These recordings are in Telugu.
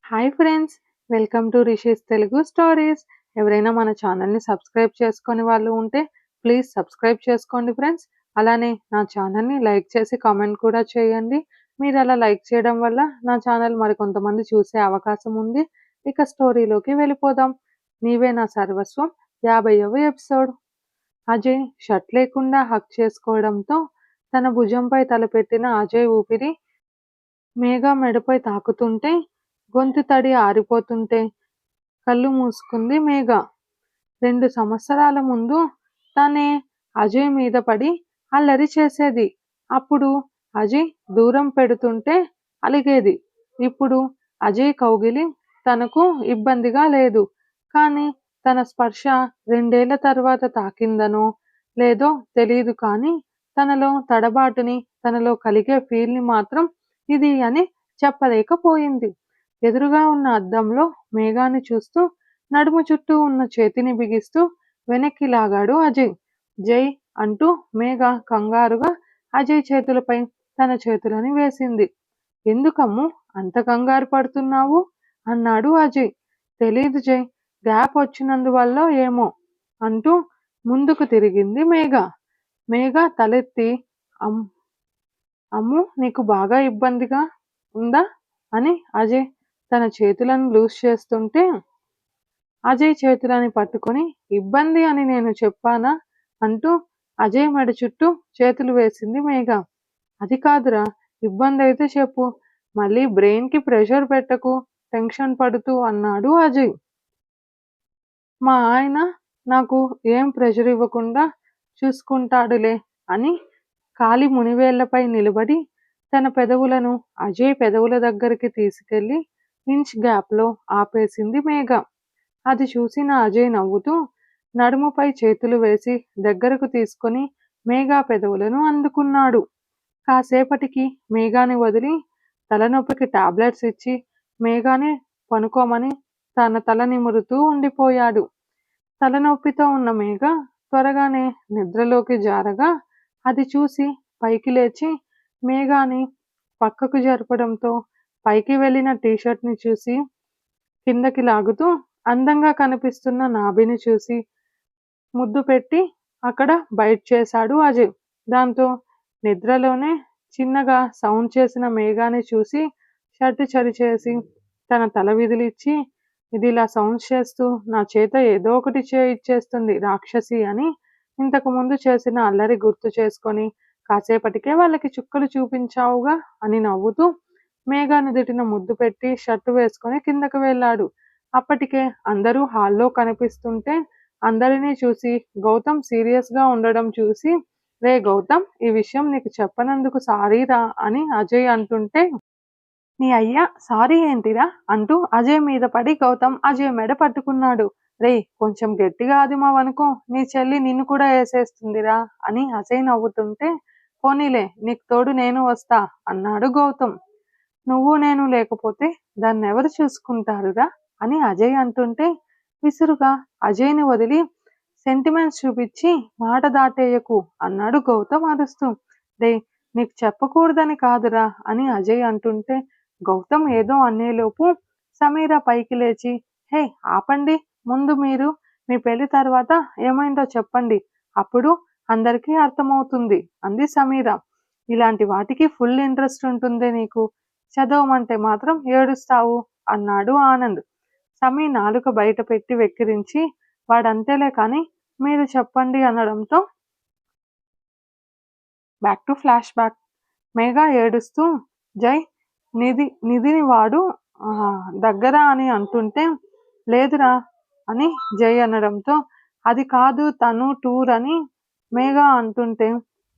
Hi friends, welcome to rishis Telugu stories. ఎవరైనా మన ఛానల్ని సబ్స్క్రైబ్ చేసుకొని వాళ్ళు ఉంటే ప్లీజ్ సబ్స్క్రైబ్ చేసుకోండి ఫ్రెండ్స్. అలానే నా ఛానల్ని లైక్ చేసి కామెంట్ కూడా చేయండి. మీరు అలా లైక్ చేయడం వల్ల నా ఛానల్ మరికొంతమంది చూసే అవకాశం ఉంది. ఇక స్టోరీలోకి వెళ్ళిపోదాం. నీవే నా సర్వస్వం 50వ ఎపిసోడ్. అజయ్ షర్ట్ లేకుండా హక్ చేసుకోవడంతో తన భుజంపై తలపెట్టిన అజయ్ ఊపిరి మేఘ మెడపై తాకుతుంటే గొంతు తడి ఆరిపోతుంటే కళ్ళు మూసుకుంది మేఘ. 2 సంవత్సరాల ముందు తనే అజయ్ మీద పడి అల్లరి చేసేది. అప్పుడు అజయ్ దూరం పెడుతుంటే అలిగేది. ఇప్పుడు అజయ్ కౌగిలి తనకు ఇబ్బందిగా లేదు. కానీ తన స్పర్శ 2 ఏళ్ల తర్వాత తాకిందనో లేదో తెలీదు, కానీ తనలో తడబాటుని, తనలో కలిగే ఫీల్ని మాత్రం ఇది అని చెప్పలేకపోయింది. ఎదురుగా ఉన్న అద్దంలో మేఘాన్ని చూస్తూ నడుము చుట్టూ ఉన్న చేతిని బిగిస్తూ వెనక్కి లాగాడు అజయ్. జై అంటూ మేఘ కంగారుగా అజయ్ చేతులపై తన చేతులని వేసింది. ఎందుకమ్ము అంత కంగారు పడుతున్నావు అన్నాడు అజయ్. తెలీదు జై, గ్యాప్ వచ్చినందువల్ల ఏమో అంటూ ముందుకు తిరిగింది మేఘ. మేఘ తలెత్తి అమ్ము నీకు బాగా ఇబ్బందిగా ఉందా అని అజయ్ తన చేతులను లూజ్ చేస్తుంటే అజయ్ చేతులని పట్టుకొని ఇబ్బంది అని నేను చెప్పానా అంటూ అజయ్ మెడ చుట్టూ చేతులు వేసింది మేఘ. అది కాదురా, ఇబ్బంది అయితే చెప్పు, మళ్ళీ బ్రెయిన్కి ప్రెషర్ పెట్టకు, టెన్షన్ పడుతూ అన్నాడు అజయ్. మా ఆయన నాకు ఏం ప్రెషర్ ఇవ్వకుండా చూసుకుంటాడులే అని కాలి మునివేళ్లపై నిలబడి తన పెదవులను అజయ్ పెదవుల దగ్గరికి తీసుకెళ్లి ఇంచ్ గ్యాప్లో ఆపేసింది మేఘ. అది చూసిన అజయ్ నవ్వుతూ నడుముపై చేతులు వేసి దగ్గరకు తీసుకొని మేఘా పెదవులను అందుకున్నాడు. కాసేపటికి మేఘాని వదిలి తలనొప్పికి టాబ్లెట్స్ ఇచ్చి మేఘాని పనుకోమని తన తల నిమురుతూ ఉండిపోయాడు. తలనొప్పితో ఉన్న మేఘ త్వరగానే నిద్రలోకి జారగా అది చూసి పైకి లేచి మేఘాని పక్కకు జరపడంతో పైకి వెళ్ళిన టీషర్ట్ని చూసి కిందకి లాగుతూ అందంగా కనిపిస్తున్న నాభిని చూసి ముద్దు పెట్టి అక్కడ బైట్ చేశాడు అజయ్. దాంతో నిద్రలోనే చిన్నగా సౌండ్ చేసిన మేఘాని చూసి షర్ట్ చరిచేసి తన తల విదిలిచ్చి, ఇది ఇలా సౌండ్ చేస్తూ నా చేత ఏదో ఒకటి చేయిచ్చేస్తుంది రాక్షసి అని ఇంతకు ముందు చేసిన అల్లరి గుర్తు చేసుకొని కాసేపటికే వాళ్ళకి చుక్కలు చూపించావుగా అని నవ్వుతూ మేఘాను దిటిన ముద్దు పెట్టి షర్టు వేసుకొని కిందకు వెళ్ళాడు. అప్పటికే అందరూ హాల్లో కనిపిస్తుంటే అందరినీ చూసి గౌతమ్ సీరియస్గా ఉండడం చూసి, రే గౌతమ్, ఈ విషయం నీకు చెప్పనందుకు సారీరా అని అజయ్ అంటుంటే, నీ అయ్యా సారీ ఏంటిరా అంటూ అజయ్ మీద పడి గౌతమ్ అజయ్ మెడ పట్టుకున్నాడు. రే కొంచెం గట్టిగా ఆదిమావనుకో, నీ చెల్లి నిన్ను కూడా వేసేస్తుందిరా అని అజయ్ నవ్వుతుంటే, పోనీలే నీకు తోడు నేను వస్తా అన్నాడు గౌతమ్. నువ్వు నేను లేకపోతే దాన్నెవరు చూసుకుంటారురా అని అజయ్ అంటుంటే విసురుగా అజయ్ని వదిలి సెంటిమెంట్స్ చూపించి మాట దాటేయకు అన్నాడు గౌతమ్ అరుస్తూ. రే నీకు చెప్పకూడదని కాదురా అని అజయ్ అంటుంటే గౌతమ్ ఏదో అనేలోపు సమీర పైకి లేచి, హే ఆపండి, ముందు మీరు మీ పెళ్లి తర్వాత ఏమైందో చెప్పండి, అప్పుడు అందరికీ అర్థమవుతుంది అంది సమీర. ఇలాంటి వాటికి ఫుల్ ఇంట్రెస్ట్ ఉంటుంది నీకు, చదవమంటే మాత్రం ఏడుస్తావు అన్నాడు ఆనంద్. సమీ నాలుక బయట పెట్టి వెక్కిరించి, వాడంతేలే కానీ మీరు చెప్పండి అనడంతో బ్యాక్ టు ఫ్లాష్ బ్యాక్. మేఘ ఏడుస్తూ జై నిధిని వాడు దగ్గర అని అంటుంటే, లేదురా అని జై అనడంతో, అది కాదు తను టూర్ అని మేఘ అంటుంటే,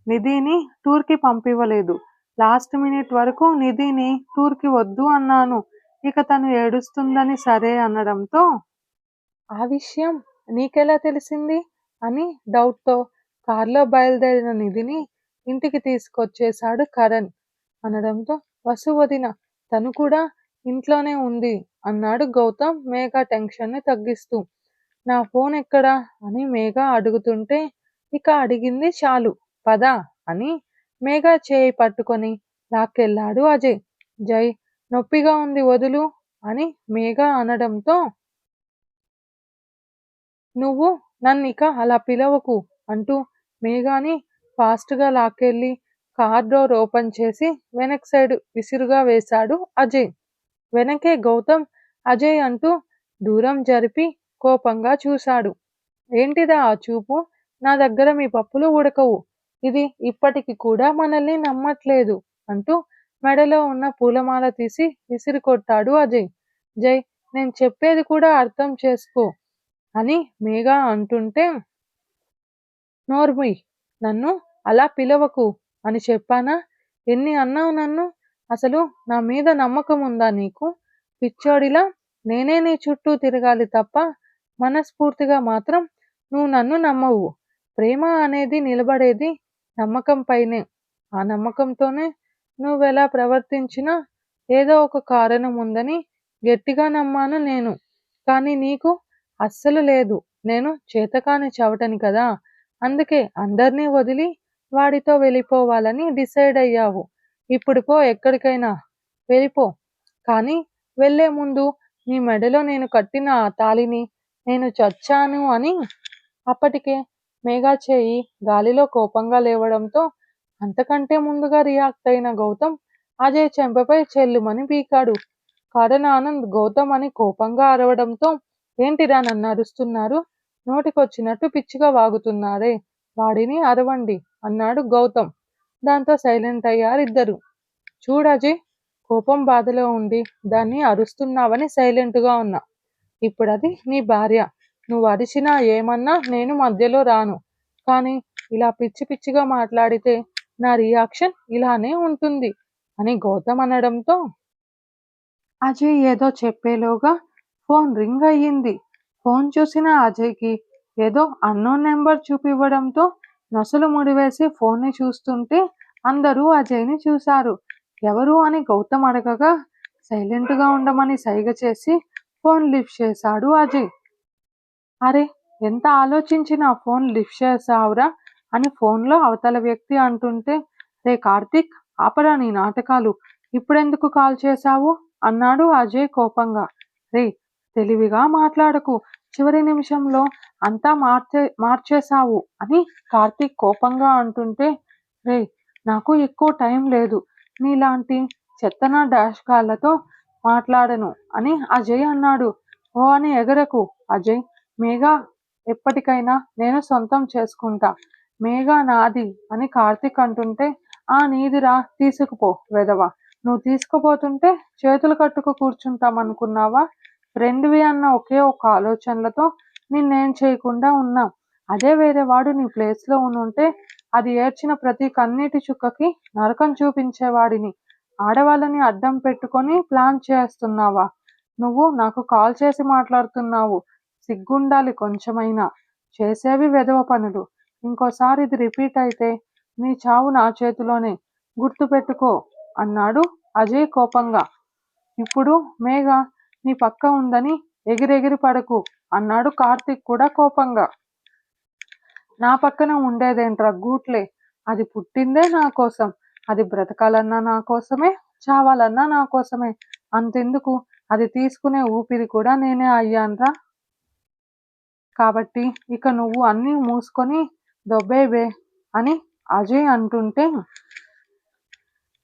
నిధిని టూర్కి పంపివ్వలేదు, లాస్ట్ మినిట్ వరకు నిధిని టూర్కి వద్దు అన్నాను, ఇక తను ఏడుస్తుందని సరే అనడంతో, ఆ విషయం నీకెలా తెలిసింది అని డౌట్తో కార్లో బయలుదేరిన నిధిని ఇంటికి తీసుకొచ్చేశాడు కరణ్ అనడంతో, వసు వదిన తను కూడా ఇంట్లోనే ఉంది అన్నాడు గౌతమ్ మేఘ టెన్షన్ని తగ్గిస్తూ. నా ఫోన్ ఎక్కడా అని మేఘ అడుగుతుంటే, ఇక అడిగింది చాలు పద అని మేఘ చేయి పట్టుకొని లాక్కెళ్ళాడు అజయ్. జై నొప్పిగా ఉంది వదులు అని మేఘ అనడంతో, నువ్వు నన్నిక అలా పిలవకు అంటూ మేఘాని ఫాస్ట్‌గా లాక్కెళ్ళి కార్ డోర్ ఓపెన్ చేసి వెనక్ సైడ్ విసురుగా వేశాడు అజయ్. వెనకే గౌతమ్ అజయ్ అంటూ దూరం జరిపి కోపంగా చూశాడు. ఏంటిదా ఆ చూపు? నా దగ్గర మీ పప్పులు ఉడకవు. ఇది ఇప్పటికి కూడా మనల్ని నమ్మట్లేదు అంటూ మెడలో ఉన్న పూలమాల తీసి విసిరికొట్టాడు అజయ్. జై, నేను చెప్పేది కూడా అర్థం చేసుకో అని మేఘ అంటుంటే, నోర్ముయ్, నన్ను అలా పిలవకు అని చెప్పానా? ఎన్ని అన్నావు నన్ను? అసలు నా మీద నమ్మకం ఉందా నీకు? పిచ్చోడిలా నేనే నీ చుట్టూ తిరగాలి తప్ప మనస్ఫూర్తిగా మాత్రం నువ్వు నన్ను నమ్మవు. ప్రేమ అనేది నిలబడేది నమ్మకం పైనే. ఆ నమ్మకంతోనే నువ్వెలా ప్రవర్తించినా ఏదో ఒక కారణం ఉందని గట్టిగా నమ్మాను నేను. కానీ నీకు అస్సలు లేదు. నేను చేతకాని చవటని కదా! అందుకే అందర్నీ వదిలి వాడితో వెళ్ళిపోవాలని డిసైడ్ అయ్యావు. ఇప్పుడు పో ఎక్కడికైనా. వెళ్ళిపో. కానీ వెళ్ళే ముందు నీ మెడలో నేను కట్టిన ఆ తాళిని నేను చచ్చాను అని. అప్పటికే మేఘా చేయి గాలిలో కోపంగా లేవడంతో అంతకంటే ముందుగా రియాక్ట్ అయిన గౌతమ్ అజయ్ చెంపపై చెల్లుమని పీకాడు. కారణ్ ఆనంద్ గౌతమ్ అని కోపంగా అరవడంతో, ఏంటిరా నన్ను అరుస్తున్నారు? నోటికొచ్చినట్టు పిచ్చిగా వాగుతున్నారే, వాడిని అరవండి అన్నాడు గౌతమ్. దాంతో సైలెంట్ అయ్యారిద్దరు. చూడజయ్, కోపం బాధలో ఉండి దాన్ని అరుస్తున్నావని సైలెంట్గా ఉన్నా. ఇప్పుడది నీ భార్య. నువ్వు అరిచినా ఏమన్నా నేను మధ్యలో రాను. కానీ ఇలా పిచ్చి పిచ్చిగా మాట్లాడితే నా రియాక్షన్ ఇలానే ఉంటుంది అని గౌతమ్ అనడంతో, అజయ్ ఏదో చెప్పేలోగా ఫోన్ రింగ్ అయ్యింది. ఫోన్ చూసిన అజయ్కి ఏదో అన్నోన్ నెంబర్ చూపివ్వడంతో నొసలు ముడివేసి ఫోన్ని చూస్తుంటే అందరూ అజయ్ని చూశారు. ఎవరు అని గౌతమ్ అడగగా సైలెంట్గా ఉండమని సైగ చేసి ఫోన్ లిఫ్ట్ చేశాడు అజయ్. అరే, ఎంత ఆలోచించి నా ఫోన్ లిఫ్ట్ చేశావురా అని ఫోన్లో అవతల వ్యక్తి అంటుంటే, రే కార్తీక్, ఆపరా నీ నాటకాలు. ఇప్పుడెందుకు కాల్ చేశావు అన్నాడు అజయ్ కోపంగా. రే, తెలివిగా మాట్లాడకు. చివరి నిమిషంలో అంతా మార్చేశావు అని కార్తీక్ కోపంగా అంటుంటే, రే, నాకు ఎక్కువ టైం లేదు. నీలాంటి చెత్తన డాష్ గాళ్లతో మాట్లాడను అని అజయ్ అన్నాడు. ఓ అని ఎగరకు అజయ్. మేఘా ఎప్పటికైనా నేను సొంతం చేసుకుంటా. మేఘా నాది అని కార్తీక్ అంటుంటే, ఆ నీదిరా, తీసుకుపో వెధవ. నువ్వు తీసుకుపోతుంటే చేతులు కట్టుకు కూర్చుంటామనుకున్నావా? ఫ్రెండ్వి అన్న ఒకే ఒక ఆలోచనలతో నిన్నేం చేయకుండా ఉన్నా. అదే వేరే వాడు నీ ప్లేస్లో ఉంటే అది ఏడ్చిన ప్రతి కన్నీటి చుక్కకి నరకం చూపించేవాడిని. ఆడవాళ్ళని అడ్డం పెట్టుకొని ప్లాన్ చేస్తున్నావా? నువ్వు నాకు కాల్ చేసి మాట్లాడుతున్నావు. సిగ్గుండాలి కొంచెమైనా. చేసేవి వెధవ పనులు. ఇంకోసారి ఇది రిపీట్ అయితే నీ చావు నా చేతిలోనే, గుర్తుపెట్టుకో అన్నాడు అజయ్ కోపంగా. ఇప్పుడు మేఘ నీ పక్క ఉందని ఎగిరెగిరి పడకు అన్నాడు కార్తీక్ కూడా కోపంగా. నా పక్కన ఉండేదేంట్రా గూట్లే. అది పుట్టిందే నా కోసం. అది బ్రతకాలన్నా నా కోసమే, చావాలన్నా నా కోసమే. అంతెందుకు, అది తీసుకునే ఊపిరి కూడా నేనే అయ్యాన్రా. కాబట్టి ఇక నువ్వు అన్నీ మూసుకొని దొబ్బేవే అని అజయ్ అంటుంటే,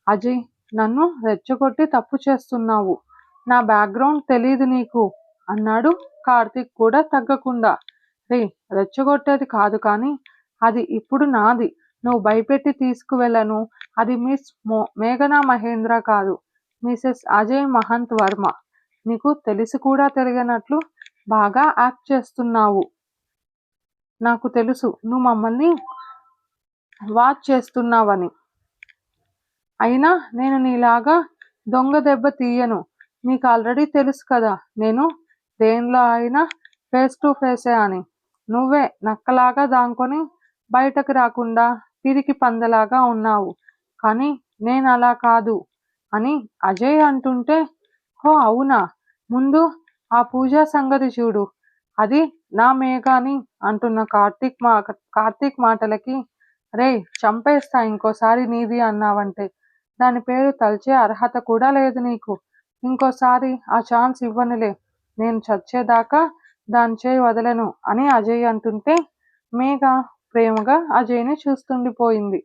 అజయ్, నన్ను రెచ్చగొట్టి తప్పు చేస్తున్నావు. నా బ్యాక్గ్రౌండ్ తెలీదు నీకు అన్నాడు కార్తీక్ కూడా తగ్గకుండా. రే, రెచ్చగొట్టేది కాదు కానీ అది ఇప్పుడు నాది. నువ్వు భయపెట్టి తీసుకువెళ్ళను. అది మిస్ మేఘనా మహేంద్ర కాదు, మిసెస్ అజయ్ మహంత్ వర్మ. నీకు తెలిసి కూడా తెలియనట్లు బాగా యాక్ట్ చేస్తున్నావు. నాకు తెలుసు నువ్వు మమ్మల్ని వాచ్ చేస్తున్నావని. అయినా నేను నీలాగా దొంగ దెబ్బ తీయను. నీకు ఆల్రెడీ తెలుసు కదా నేను దేనిలో అయినా ఫేస్ టు ఫేసే అని. నువ్వే నక్కలాగా దాంకొని బయటకు రాకుండా పిరికి పందలాగా ఉన్నావు. కానీ నేను అలా కాదు అని అజయ్ అంటుంటే, హో అవునా, ముందు ఆ పూజా సంగతి చూడు. అది నా మేఘాని అంటున్న కార్తీక్ మాటలకి, రే చంపేస్తా ఇంకోసారి నీది అన్నావంటే. దాని పేరు తలిచే అర్హత కూడా లేదు నీకు. ఇంకోసారి ఆ ఛాన్స్ ఇవ్వనులే, నేను చచ్చేదాకా దాని చేయి వదలను అని అజయ్ అంటుంటే మేఘ ప్రేమగా అజయ్ని చూస్తుండిపోయింది.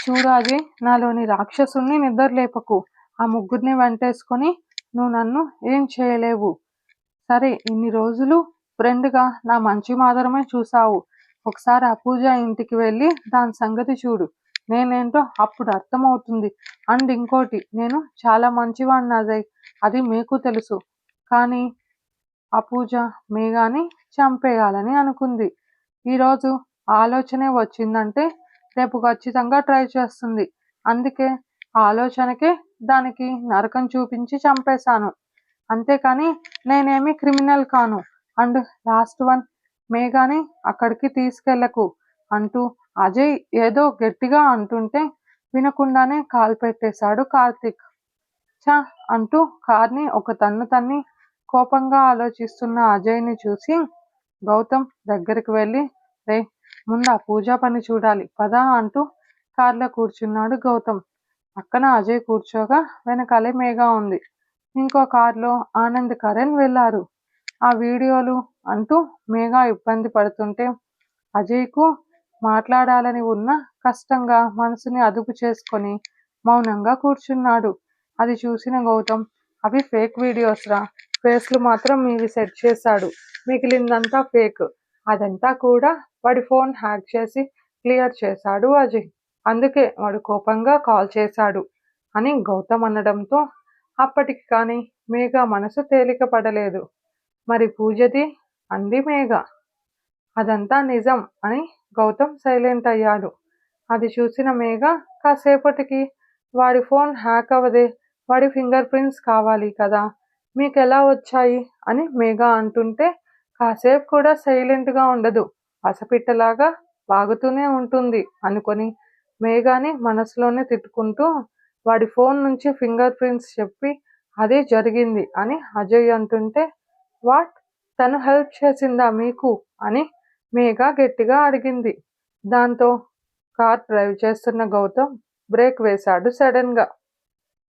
చూడు అజయ్, నాలోని రాక్షసుని నిద్రలేపకు. ఆ ముగ్గురిని వెంటేసుకొని నువ్వు నన్ను ఏం చేయలేవు. సరే, ఇన్ని రోజులు ఫ్రెండ్గా నా మంచి మాత్రమే చూసావు. ఒకసారి అపూజ ఇంటికి వెళ్ళి దాని సంగతి చూడు, నేనేంటో అప్పుడు అర్థమవుతుంది. అండ్ ఇంకోటి, నేను చాలా మంచివాడిని అజయ్, అది మీకు తెలుసు. కానీ అపూజ మేఘాని చంపేయాలని అనుకుంది. ఈరోజు ఆలోచనే వచ్చిందంటే రేపు ఖచ్చితంగా ట్రై చేస్తుంది. అందుకే ఆలోచనకే దానికి నరకం చూపించి చంపేశాను. అంతేకాని నేనేమి క్రిమినల్ కాను. అండ్ లాస్ట్ వన్, మేఘాని అక్కడికి తీసుకెళ్లకు అంటూ అజయ్ ఏదో గట్టిగా అంటుంటే వినకుండానే కాల్ పెట్టేశాడు కార్తీక్. ఛ అంటూ కార్ని ఒక తన్ను తన్ని కోపంగా ఆలోచిస్తున్న అజయ్ని చూసి గౌతమ్ దగ్గరికి వెళ్ళి, రే, ముందు ఆ పూజా పని చూడాలి పదా అంటూ కార్లో కూర్చున్నాడు గౌతమ్. పక్కన అజయ్ కూర్చోగా వెనకాలే మేఘ ఉంది. ఇంకో కారులో ఆనంద్ కరణ్ వెళ్ళారు. ఆ వీడియోలు అంటూ మేఘ ఇబ్బంది పడుతుంటే అజయ్కు మాట్లాడాలని ఉన్న కష్టంగా మనసుని అదుపు చేసుకొని మౌనంగా కూర్చున్నాడు. అది చూసిన గౌతమ్, అవి ఫేక్ వీడియోస్ రా, ఫేస్లు మాత్రం మీవి సెట్ చేశాడు, మిగిలిందంతా ఫేక్. అదంతా కూడా వాడి ఫోన్ హ్యాక్ చేసి క్లియర్ చేశాడు అజయ్, అందుకే వాడు కోపంగా కాల్ చేశాడు అని గౌతమ్ అనడంతో అప్పటికి కానీ మేఘ మనసు తేలిక పడలేదు. మరి పూజది అంది మేఘ. అదంతా నిజం అని గౌతమ్ సైలెంట్ అయ్యాడు. అది చూసిన మేఘ, కాసేపటికి వాడి ఫోన్ హ్యాక్ అవ్వదే, వాడి ఫింగర్ ప్రింట్స్ కావాలి కదా, మీకెలా వచ్చాయి అని మేఘ అంటుంటే కాసేపు కూడా సైలెంట్గా ఉండదు, పసపిట్టలాగా వాగుతూనే ఉంటుంది అనుకొని మేఘాని మనసులోనే తిట్టుకుంటూ వాడి ఫోన్ నుంచి ఫింగర్ ప్రింట్స్ చెప్పి అదే జరిగింది అని అజయ్ అంటుంటే, వాట్, తను హెల్ప్ చేసిందా మీకు అని మేఘ గట్టిగా అడిగింది. దాంతో కార్ డ్రైవ్ చేస్తున్న గౌతమ్ బ్రేక్ వేశాడు సడన్గా.